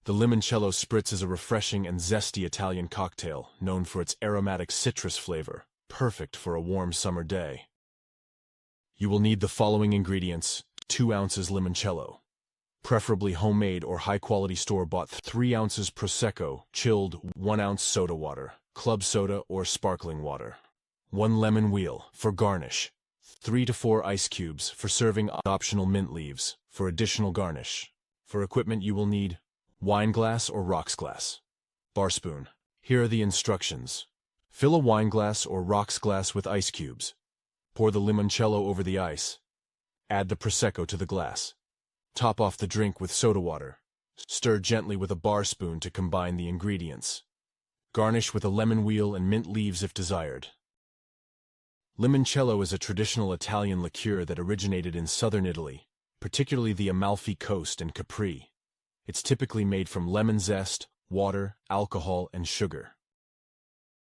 The Limoncello Spritz is a refreshing and zesty Italian cocktail known for its aromatic citrus flavor, perfect for a warm summer day. You will need the following ingredients: 2 ounces limoncello, preferably homemade or high-quality store-bought; 3 ounces Prosecco, chilled; 1 ounce soda water, club soda or sparkling water; 1 lemon wheel, for garnish; 3 to 4 ice cubes, for serving; optional mint leaves, for additional garnish. For equipment you will need wine glass or rocks glass, bar spoon. Here are the instructions. Fill a wine glass or rocks glass with ice cubes. Pour the limoncello over the ice. Add the Prosecco to the glass. Top off the drink with soda water. Stir gently with a bar spoon to combine the ingredients. Garnish with a lemon wheel and mint leaves if desired. Limoncello is a traditional Italian liqueur that originated in southern Italy, particularly the Amalfi Coast and Capri. It's typically made from lemon zest, water, alcohol, and sugar.